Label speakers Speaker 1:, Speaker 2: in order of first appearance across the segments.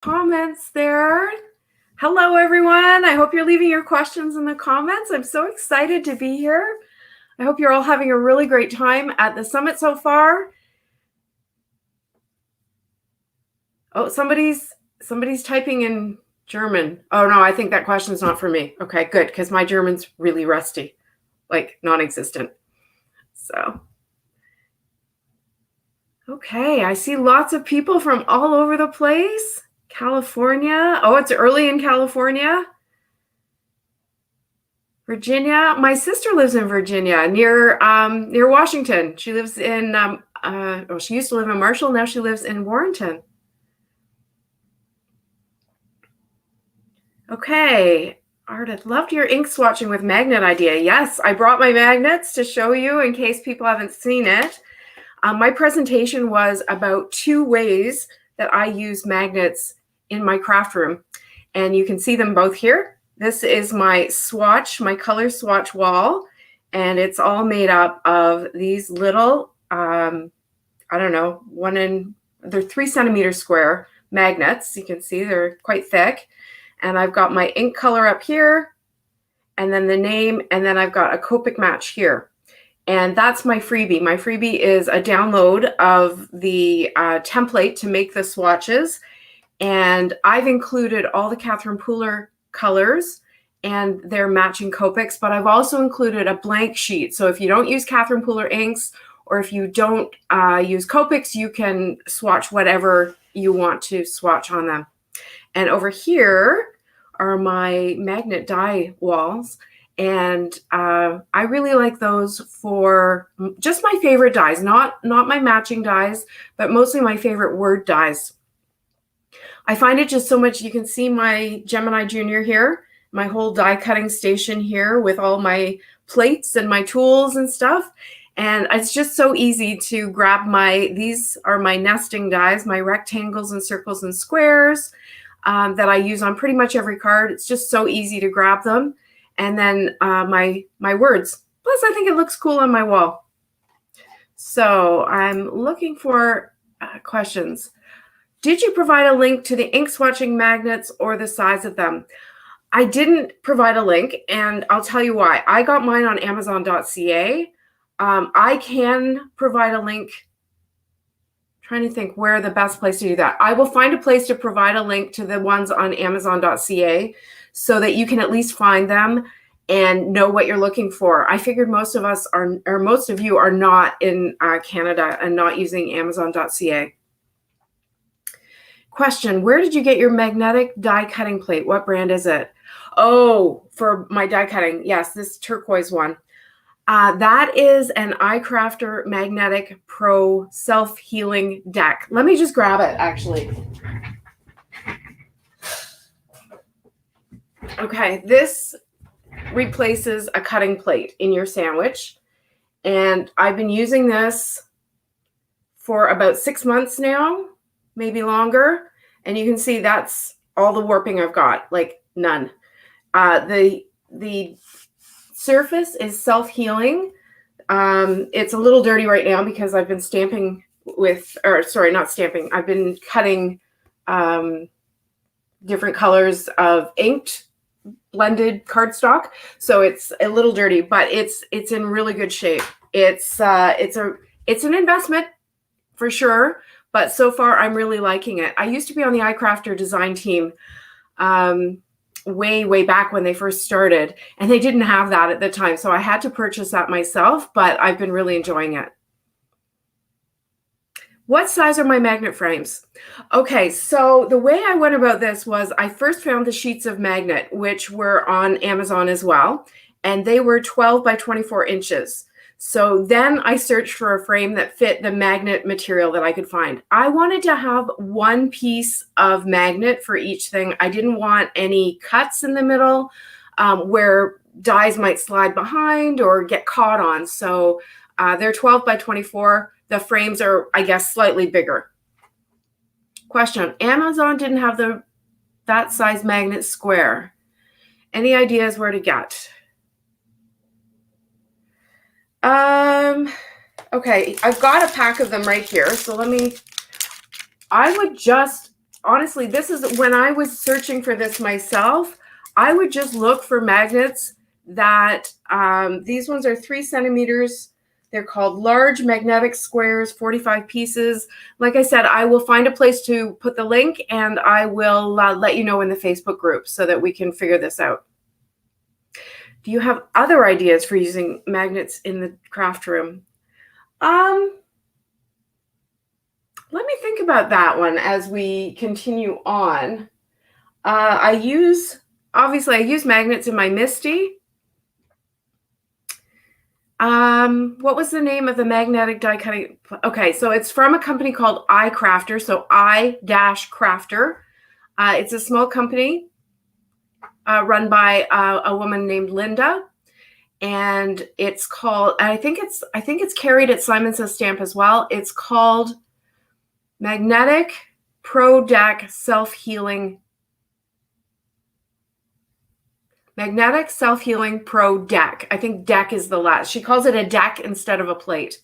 Speaker 1: Comments there. Hello, everyone. I hope you're leaving your questions in the comments. I'm so excited to be here. I hope you're all having a really great time at the summit so far. Oh, somebody's typing in German. Oh, no, I think that question's not for me. Okay, good, because my German's really rusty, like non-existent. So, okay, I see lots of people from all over the place. California. Oh, it's early in California. Virginia. My sister lives in Virginia, near Washington. She lives in she used to live in Marshall. Now she lives in Warrenton. Okay, Ardyth, loved your ink swatching with magnet idea. Yes, I brought my magnets to show you in case people haven't seen it. My presentation was about 2 ways that I use magnets in my craft room, and you can see them both here. This is my swatch, my color swatch wall, and it's all made up of these little, I don't know, they're 3 centimeter square magnets. You can see they're quite thick. And I've got my ink color up here, and then the name, and then I've got a Copic match here. And that's my freebie. My freebie is a download of the template to make the swatches. And I've included all the Catherine Pooler colors and their matching Copics, but I've also included a blank sheet. So if you don't use Catherine Pooler inks, or if you don't use Copics, you can swatch whatever you want to swatch on them. And over here are my magnet die walls. And I really like those for just my favorite dies, not my matching dies, but mostly my favorite word dies. I find it just so much. You can see my Gemini Junior here, my whole die cutting station here with all my plates and my tools and stuff. And it's just so easy to grab these are my nesting dies, my rectangles and circles and squares that I use on pretty much every card. It's just so easy to grab them. And then my words. Plus, I think it looks cool on my wall. So I'm looking for questions. Did you provide a link to the ink swatching magnets or the size of them? I didn't provide a link, and I'll tell you why. I got mine on Amazon.ca. I can provide a link. Trying to think where the best place to do that. I will find a place to provide a link to the ones on Amazon.ca so that you can at least find them and know what you're looking for. I figured most of us are, or most of you are not in Canada and not using Amazon.ca. Question, where did you get your magnetic die cutting plate? What brand is it? Oh, for my die cutting. Yes, this turquoise one. That is an iCrafter Magnetic Pro self-healing deck. Let me just grab it, actually. Okay, this replaces a cutting plate in your sandwich. And I've been using this for about 6 months now, maybe longer. And you can see that's all the warping I've got, like none. The surface is self-healing. It's a little dirty right now because I've been stamping with, or sorry, not stamping. I've been cutting different colors of inked blended cardstock. So it's a little dirty, but it's in really good shape. It's an investment for sure, but so far I'm really liking it. I used to be on the iCrafter design team way back when they first started, and they didn't have that at the time, so I had to purchase that myself, but I've been really enjoying it. What size are my magnet frames? Okay, so the way I went about this was I first found the sheets of magnet, which were on Amazon as well, and they were 12 by 24 inches. So then I searched for a frame that fit the magnet material that I could find. I wanted to have one piece of magnet for each thing. I didn't want any cuts in the middle where dies might slide behind or get caught on. So they're 12 by 24. The frames are, I guess, slightly bigger. Question, Amazon didn't have that size magnet square. Any ideas where to get? Okay, I've got a pack of them right here. So I would just honestly, this is when I was searching for this myself, I would just look for magnets that, these ones are 3 centimeters. They're called large magnetic squares, 45 pieces. Like I said, I will find a place to put the link, and I will let you know in the Facebook group so that we can figure this out. Do you have other ideas for using magnets in the craft room? Let me think about that one as we continue on. I use magnets in my Misty. What was the name of the magnetic die cutting? Okay, so it's from a company called iCrafter, so I-Crafter. It's a small company run by a woman named Linda, and it's called, I think it's carried at Simon Says Stamp as well. It's called Magnetic Pro Deck Self-Healing Pro Deck. I think deck is the last. She calls it a deck instead of a plate.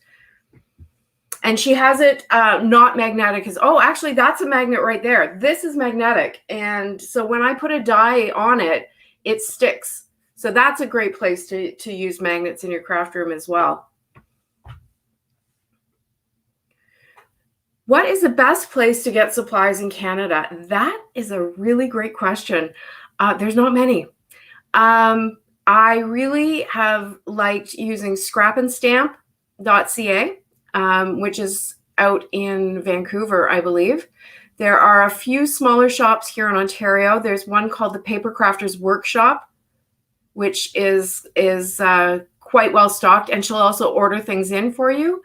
Speaker 1: And she has it not magnetic. Actually, that's a magnet right there. This is magnetic. And so when I put a die on it, it sticks. So that's a great place to use magnets in your craft room as well. What is the best place to get supplies in Canada? That is a really great question. There's not many. I really have liked using scrapandstamp.ca, which is out in Vancouver, I believe. There are a few smaller shops here in Ontario. There's one called the Paper Crafters Workshop, which is quite well stocked, and she'll also order things in for you.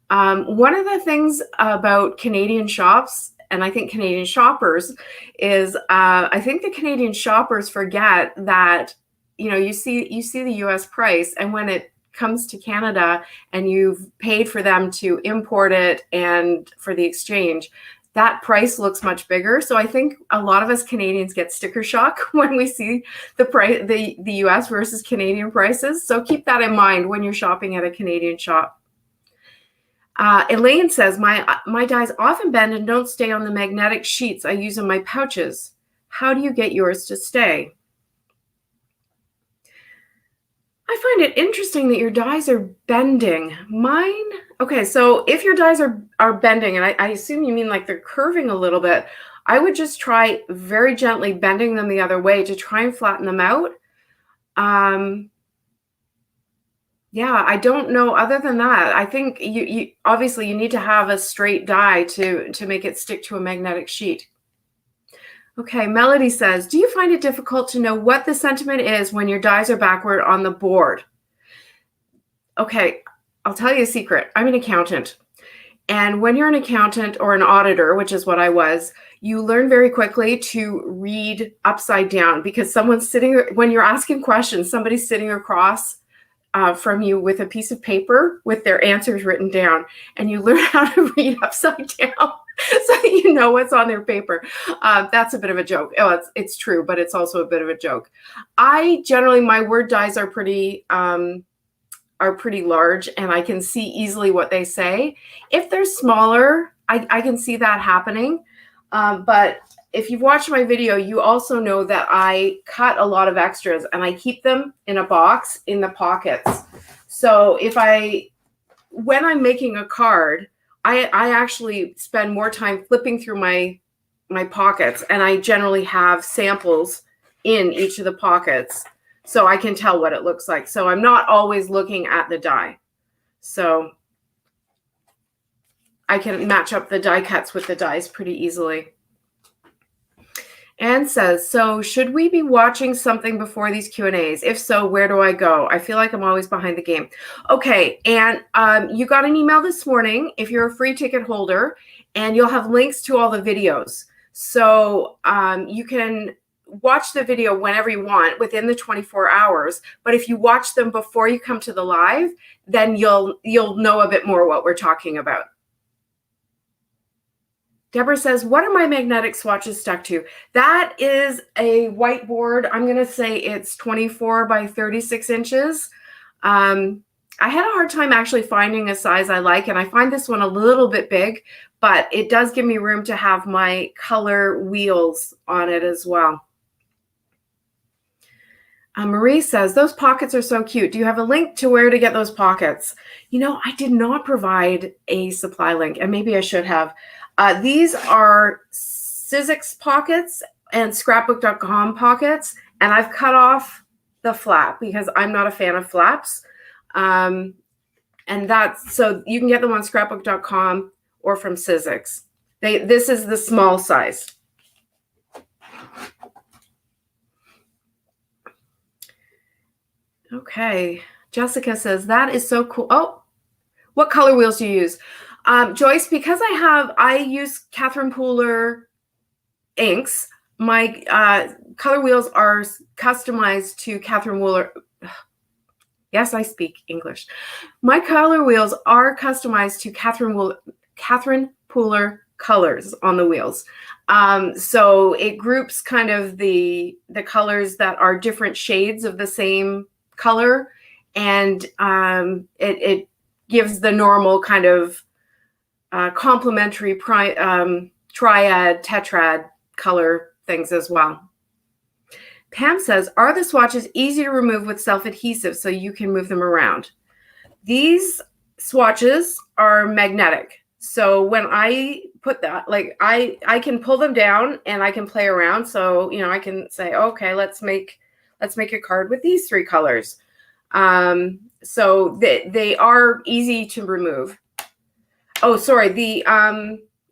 Speaker 1: One of the things about Canadian shops, and I think Canadian shoppers, is I think the Canadian shoppers forget that, you see the US price, and when it comes to Canada and you've paid for them to import it and for the exchange, that price looks much bigger. So I think a lot of us Canadians get sticker shock when we see the price, the US versus Canadian prices. So keep that in mind when you're shopping at a Canadian shop. Elaine says, my dies often bend and don't stay on the magnetic sheets I use in my pouches. How do you get yours to stay? I find it interesting that your dies are bending. Mine, okay, so if your dies are bending, and I assume you mean like they're curving a little bit, I would just try very gently bending them the other way to try and flatten them out. Yeah, I don't know. Other than that, I think you obviously you need to have a straight die to make it stick to a magnetic sheet. Okay, Melody says, do you find it difficult to know what the sentiment is when your dies are backward on the board? Okay, I'll tell you a secret. I'm an accountant. And when you're an accountant or an auditor, which is what I was, you learn very quickly to read upside down, because someone's sitting, when you're asking questions, somebody's sitting across from you with a piece of paper with their answers written down, and you learn how to read upside down so that you know what's on their paper. That's a bit of a joke. Oh, it's true, but it's also a bit of a joke. My word dies are pretty large, and I can see easily what they say. If they're smaller, I can see that happening. But if you've watched my video, you also know that I cut a lot of extras and I keep them in a box in the pockets. So when I'm making a card, I actually spend more time flipping through my pockets, and I generally have samples in each of the pockets so I can tell what it looks like. So I'm not always looking at the die. So I can match up the die cuts with the dies pretty easily. Anne says, so should we be watching something before these Q&As? If so, where do I go? I feel like I'm always behind the game. Okay, and you got an email this morning if you're a free ticket holder, and you'll have links to all the videos. So you can watch the video whenever you want within the 24 hours. But if you watch them before you come to the live, then you'll know a bit more what we're talking about. Deborah says, what are my magnetic swatches stuck to? That is a whiteboard. I'm going to say it's 24 by 36 inches. I had a hard time actually finding a size I like, and I find this one a little bit big, but it does give me room to have my color wheels on it as well. Marie says, those pockets are so cute. Do you have a link to where to get those pockets? You know, I did not provide a supply link, and maybe I should have. These are Sizzix pockets and scrapbook.com pockets, and I've cut off the flap because I'm not a fan of flaps. And that's, so you can get them on scrapbook.com or from Sizzix. This is the small size. Okay. Jessica says, that is so cool. Oh, what color wheels do you use? Joyce, because I use Catherine Pooler inks, my color wheels are customized to Catherine Pooler. Yes, I speak English. My color wheels are customized to Catherine Pooler colors on the wheels. So it groups kind of the colors that are different shades of the same color, and it gives the normal kind of complementary triad, tetrad color things as well. Pam says, are the swatches easy to remove with self-adhesive so you can move them around? These swatches are magnetic. So when I put that, like I can pull them down and I can play around. So, you know, I can say, okay, let's make a card with these 3 colors. So they are easy to remove. Oh, sorry.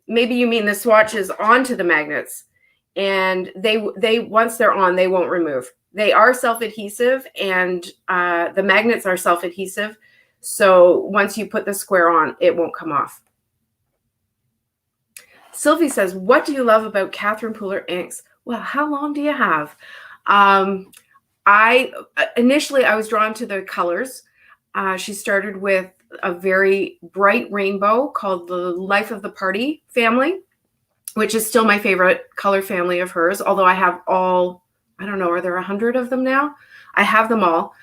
Speaker 1: Maybe you mean the swatches onto the magnets, and they once they're on, they won't remove. They are self-adhesive, and the magnets are self-adhesive. So once you put the square on, it won't come off. Sylvie says, what do you love about Catherine Pooler inks? Well, how long do you have? Initially I was drawn to the colors. She started with a very bright rainbow called the Life of the Party family, which is still my favorite color family of hers. Although I have all, I don't know, are there 100 of them now? I have them all.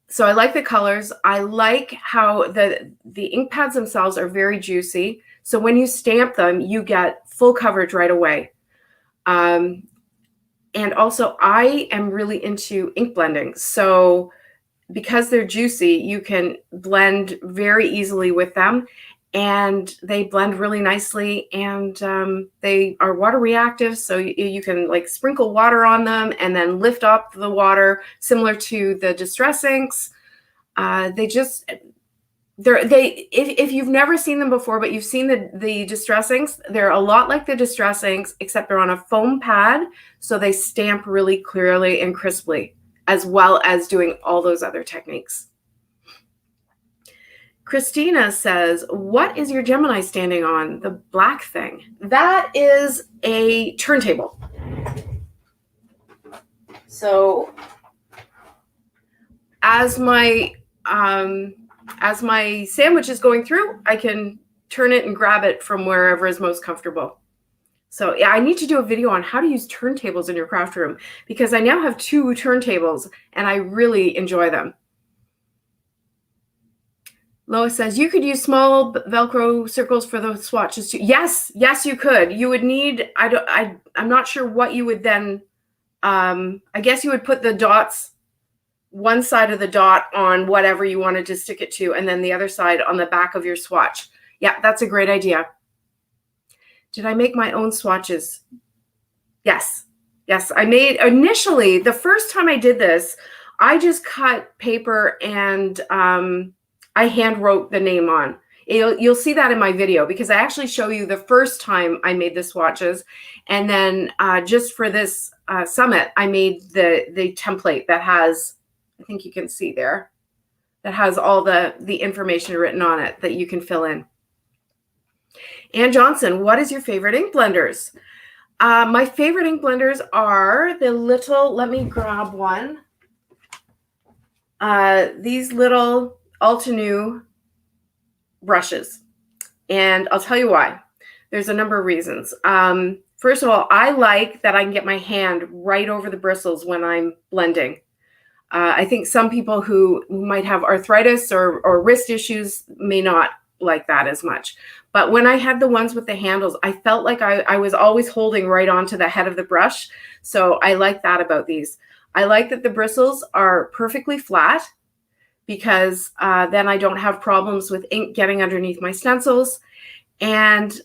Speaker 1: So I like the colors. I like how the ink pads themselves are very juicy. So when you stamp them, you get full coverage right away. And also I am really into ink blending. So because they're juicy, you can blend very easily with them, and they blend really nicely, and they are water reactive. So you can like sprinkle water on them and then lift up the water, similar to the Distress inks. If you've never seen them before, but you've seen the Distress inks, they're a lot like the Distress inks, except they're on a foam pad. So they stamp really clearly and crisply, as well as doing all those other techniques. Christina says, what is your Gemini standing on? The black thing. That is a turntable. So as my sandwich is going through, I can turn it and grab it from wherever is most comfortable. So yeah, I need to do a video on how to use turntables in your craft room, because I now have 2 turntables and I really enjoy them. Lois says, you could use small Velcro circles for the swatches too. Yes, you could. You would need, I'm not sure what you would then, I guess you would put the dots, one side of the dot on whatever you wanted to stick it to, and then the other side on the back of your swatch. Yeah, that's a great idea. Did I make my own swatches? Yes, I made, initially, the first time I did this, I just cut paper and I hand wrote the name on. You'll see that in my video, because I actually show you the first time I made the swatches. And then just for this summit, I made the template that has, I think you can see there, that has all the information written on it that you can fill in. Ann Johnson, what is your favorite ink blenders? My favorite ink blenders are the little, let me grab one. These little Altenew brushes. And I'll tell you why. There's a number of reasons. First of all, I like that I can get my hand right over the bristles when I'm blending. I think some people who might have arthritis or wrist issues may not like that as much. But when I had the ones with the handles, I felt like I was always holding right onto the head of the brush. So I like that about these. I like that the bristles are perfectly flat, because then I don't have problems with ink getting underneath my stencils. And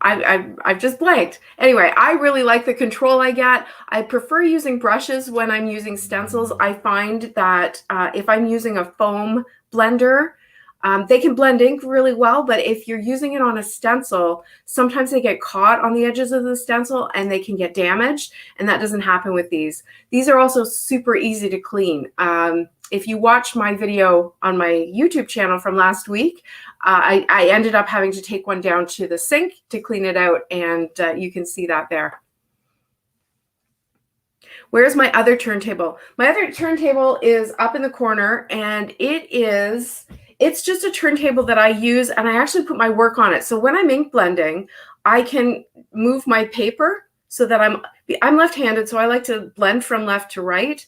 Speaker 1: I've just blanked. Anyway, I really like the control I get. I prefer using brushes when I'm using stencils. I find that if I'm using a foam blender, they can blend ink really well, but if you're using it on a stencil, sometimes they get caught on the edges of the stencil and they can get damaged, and that doesn't happen with these. These are also super easy to clean. If you watch my video on my YouTube channel from last week, I ended up having to take one down to the sink to clean it out, and you can see that there. Where's my other turntable? My other turntable is up in the corner, and it's just a turntable that I use, and I actually put my work on it. So when I'm ink blending, I can move my paper so that I'm left-handed, so I like to blend from left to right.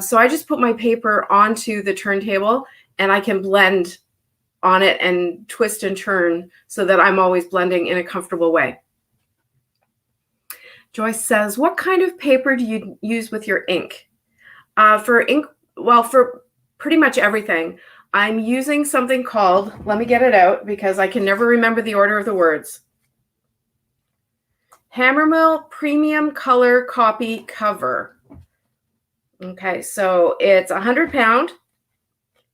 Speaker 1: So I just put my paper onto the turntable, and I can blend on it and twist and turn so that I'm always blending in a comfortable way. Joyce says, what kind of paper do you use with your ink? For ink, well, for pretty much everything, I'm using something called, let me get it out because I can never remember the order of the words. Hammermill Premium Color Copy Cover. Okay, so it's 100 pound,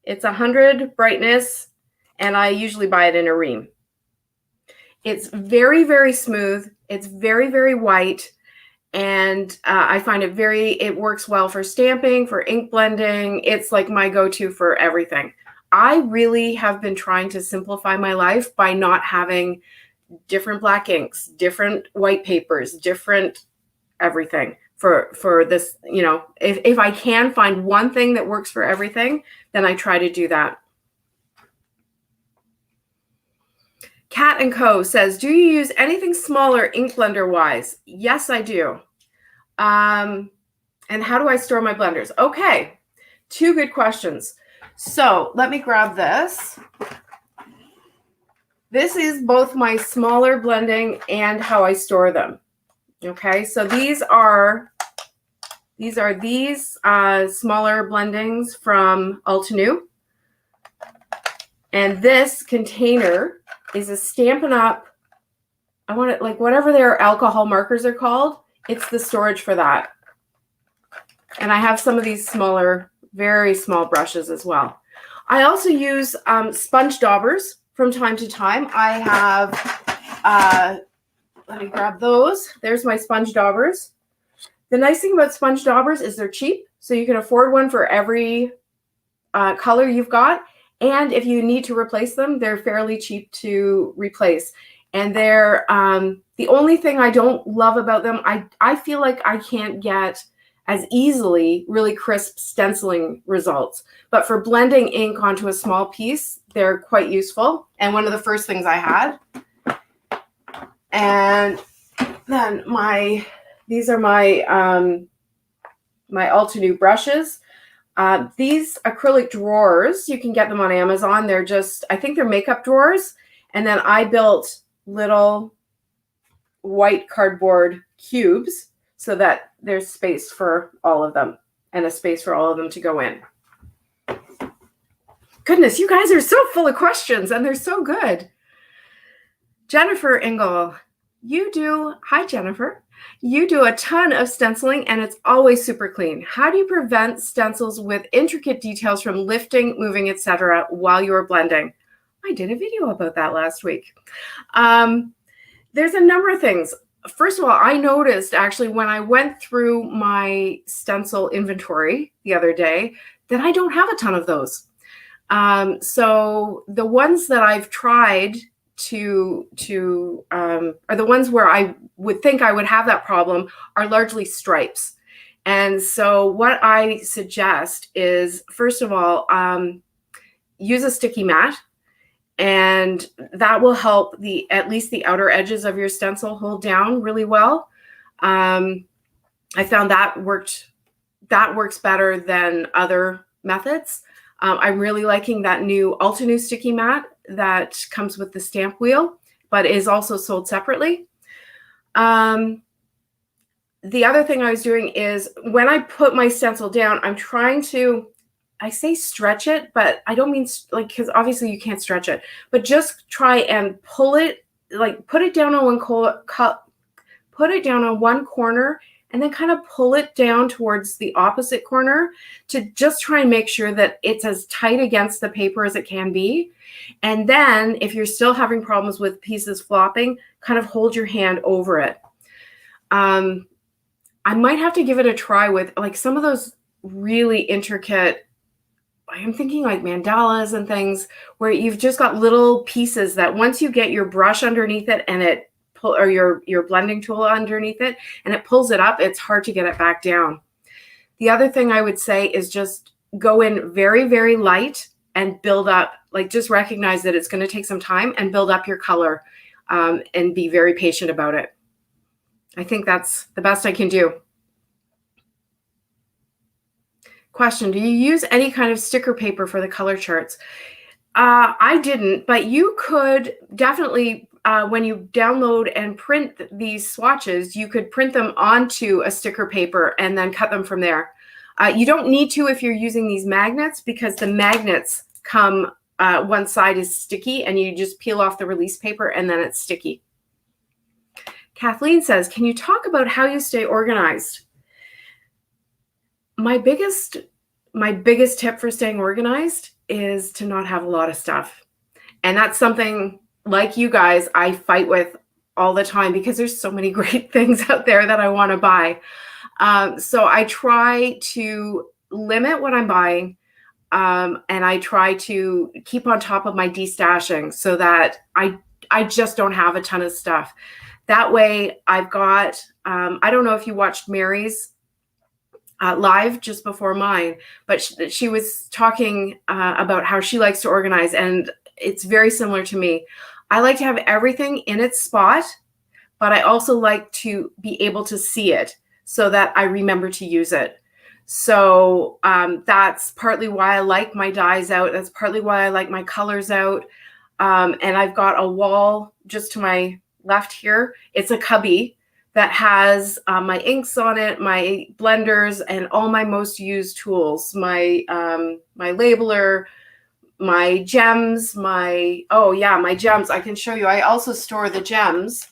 Speaker 1: it's 100 brightness, and I usually buy it in a ream. It's very, very smooth. It's very, very white. And I find it works well for stamping, for ink blending. It's like my go-to for everything. I really have been trying to simplify my life by not having different black inks, different white papers, different everything for this. You know, if I can find one thing that works for everything, then I try to do that. Cat and Co says, do you use anything smaller ink blender wise? Yes, I do. And how do I store my blenders? Okay, two good questions. So let me grab this. This is both my smaller blending and how I store them. Okay, so these are smaller blendings from Altenew. And this container is a Stampin' Up. I want it like whatever their alcohol markers are called. It's the storage for that. And I have some of these smaller, very small brushes as well. I also use sponge daubers from time to time. I have, let me grab those. There's my sponge daubers. The nice thing about sponge daubers is they're cheap. So you can afford one for every color you've got. And if you need to replace them, they're fairly cheap to replace. And they're the only thing I don't love about them, I feel like I can't get as easily really crisp stenciling results. But for blending ink onto a small piece, they're quite useful. And one of the first things I had. And then these are my my Altenew brushes. These acrylic drawers, you can get them on Amazon. They're just, I think they're makeup drawers. And then I built little white cardboard cubes so that there's space for all of them and a space for all of them to go in. Goodness, you guys are so full of questions and they're so good. Jennifer Engel, hi Jennifer. You do a ton of stenciling and it's always super clean. How do you prevent stencils with intricate details from lifting, moving, etc. while you're blending? I did a video about that last week. There's a number of things. First of all, I noticed actually when I went through my stencil inventory the other day that I don't have a ton of those. So the ones that I've tried are the ones where I would think I would have that problem are largely stripes. And so what I suggest is, first of all, use a sticky mat, and that will help at least the outer edges of your stencil hold down really well. I found that works better than other methods. I'm really liking that new Altenew sticky mat that comes with the stamp wheel, but is also sold separately. The other thing I was doing is when I put my stencil down, I'm trying to, I say stretch it, but I don't mean like, because obviously you can't stretch it, but just try and pull it, like put it down on one corner and then kind of pull it down towards the opposite corner to just try and make sure that it's as tight against the paper as it can be. And then if you're still having problems with pieces flopping, kind of hold your hand over it. I might have to give it a try with like some of those really intricate, I'm thinking like mandalas and things where you've just got little pieces that once you get your brush underneath it and it or your blending tool underneath it and it pulls it up, it's hard to get it back down. The other thing I would say is just go in very, very light and build up, like just recognize that it's going to take some time and build up your color and be very patient about it. I think that's the best I can do. Question, do you use any kind of sticker paper for the color charts? I didn't, but you could definitely, when you download and print these swatches, you could print them onto a sticker paper and then cut them from there. You don't need to if you're using these magnets because the magnets come, one side is sticky and you just peel off the release paper and then it's sticky. Kathleen says, can you talk about how you stay organized? My biggest tip for staying organized is to not have a lot of stuff. And that's something like you guys, I fight with all the time because there's so many great things out there that I want to buy. So I try to limit what I'm buying. And I try to keep on top of my destashing so that I just don't have a ton of stuff. That way I've got, I don't know if you watched Mary's live just before mine, but she was talking about how she likes to organize, and it's very similar to me. I like to have everything in its spot, but I also like to be able to see it so that I remember to use it. So that's partly why I like my dyes out. That's partly why I like my colors out. And I've got a wall just to my left here. It's a cubby that has my inks on it, my blenders, and all my most used tools, my labeler, my gems, my gems. I can show you. I also store the gems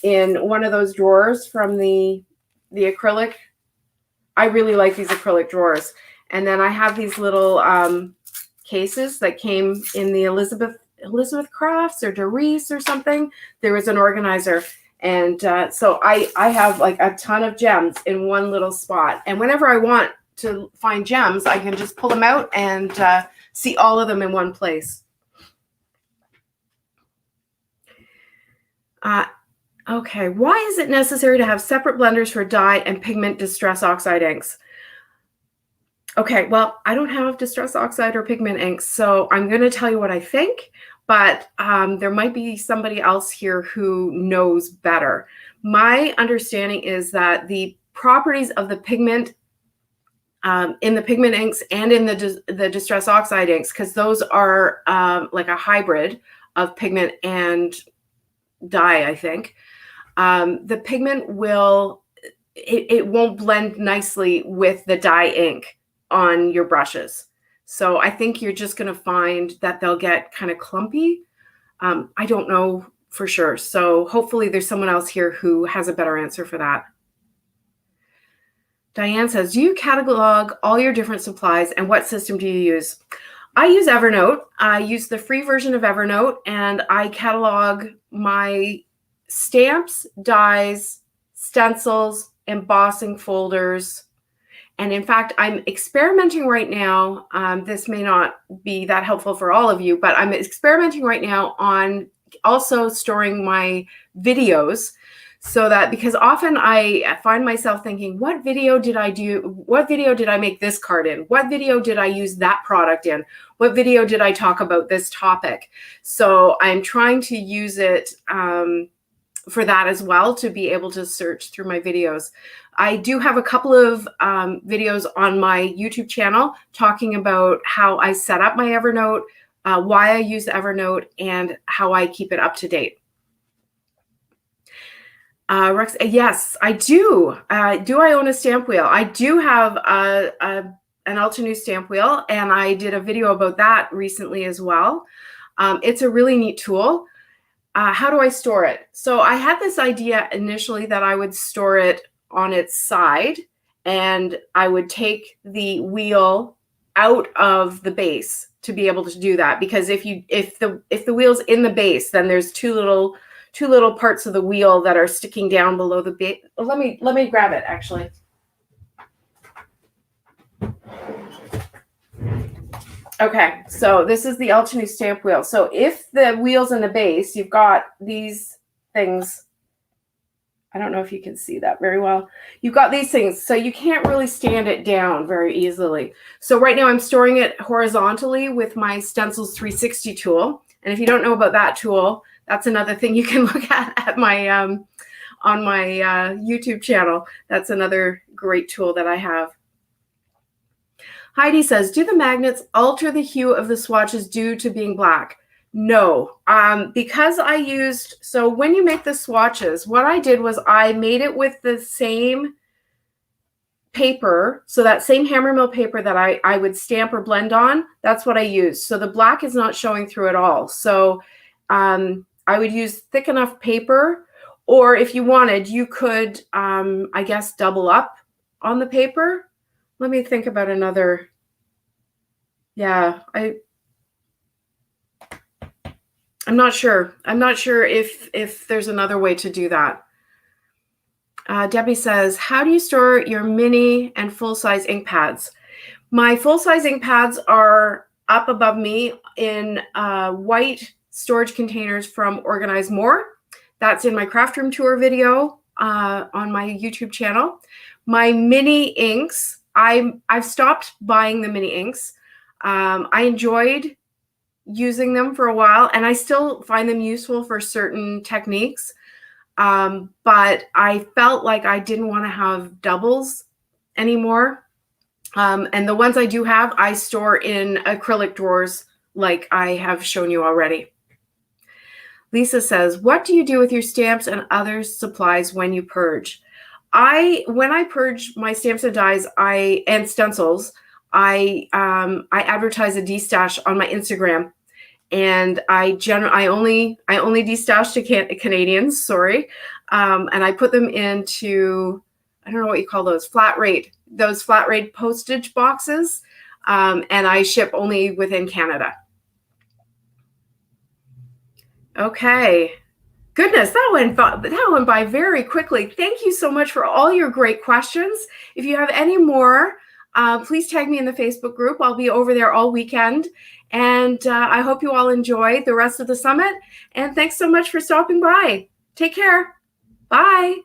Speaker 1: in one of those drawers from the acrylic. I really like these acrylic drawers. And then I have these little cases that came in the Elizabeth Crafts or Doris or something. There was an organizer. And so I have like a ton of gems in one little spot. And whenever I want to find gems, I can just pull them out and see all of them in one place. Okay, why is it necessary to have separate blenders for dye and pigment distress oxide inks? Okay, well, I don't have distress oxide or pigment inks, so I'm going to tell you what I think. But there might be somebody else here who knows better. My understanding is that the properties of the pigment in the pigment inks and in the distress oxide inks, because those are like a hybrid of pigment and dye, I think. The pigment it won't blend nicely with the dye ink on your brushes. So I think you're just going to find that they'll get kind of clumpy. I don't know for sure. So hopefully there's someone else here who has a better answer for that. Diane says, do you catalog all your different supplies and what system do you use? I use Evernote. I use the free version of Evernote, and I catalog my stamps, dyes, stencils, embossing folders. And in fact, I'm experimenting right now. This may not be that helpful for all of you, but I'm experimenting right now on also storing my videos so that, because often I find myself thinking, what video did I do? What video did I make this card in? What video did I use that product in? What video did I talk about this topic? So I'm trying to use it for that as well, to be able to search through my videos. I do have a couple of videos on my YouTube channel talking about how I set up my Evernote, why I use Evernote, and how I keep it up to date. Rex, yes, I do. Do I own a stamp wheel? I do have an Altenew stamp wheel, and I did a video about that recently as well. It's a really neat tool. How do I store it? So I had this idea initially that I would store it on its side, and I would take the wheel out of the base to be able to do that. Because if the wheel's in the base, then there's two little parts of the wheel that are sticking down below the base. Let me grab it actually. Okay, so this is the Altenew stamp wheel. So if the wheel's in the base, you've got these things. I don't know if you can see that very well. You've got these things, so you can't really stand it down very easily. So right now I'm storing it horizontally with my Stencils 360 tool. And if you don't know about that tool, that's another thing you can look at my on my YouTube channel. That's another great tool that I have. Heidi says, do the magnets alter the hue of the swatches due to being black? No, because I used, so when you make the swatches, what I did was I made it with the same paper. So that same hammer mill paper that I would stamp or blend on, that's what I used. So the black is not showing through at all. So I would use thick enough paper, or if you wanted, you could, I guess, double up on the paper. Let me think about another. Yeah, I'm not sure. I'm not sure if there's another way to do that. Debbie says, how do you store your mini and full-size ink pads? My full-size ink pads are up above me in white storage containers from Organize More. That's in my craft room tour video on my YouTube channel. My mini inks, I've stopped buying the mini inks. I enjoyed using them for a while, and I still find them useful for certain techniques. But I felt like I didn't want to have doubles anymore. And the ones I do have, I store in acrylic drawers like I have shown you already. Lisa says, what do you do with your stamps and other supplies when you purge? When I purge my stamps and dies and stencils, I advertise a destash on my Instagram, and I only destash to Canadians, sorry, and I put them into, I don't know what you call those, flat rate postage boxes, and I ship only within Canada. Okay. Goodness, that went by very quickly. Thank you so much for all your great questions. If you have any more, please tag me in the Facebook group. I'll be over there all weekend. And I hope you all enjoy the rest of the summit. And thanks so much for stopping by. Take care. Bye.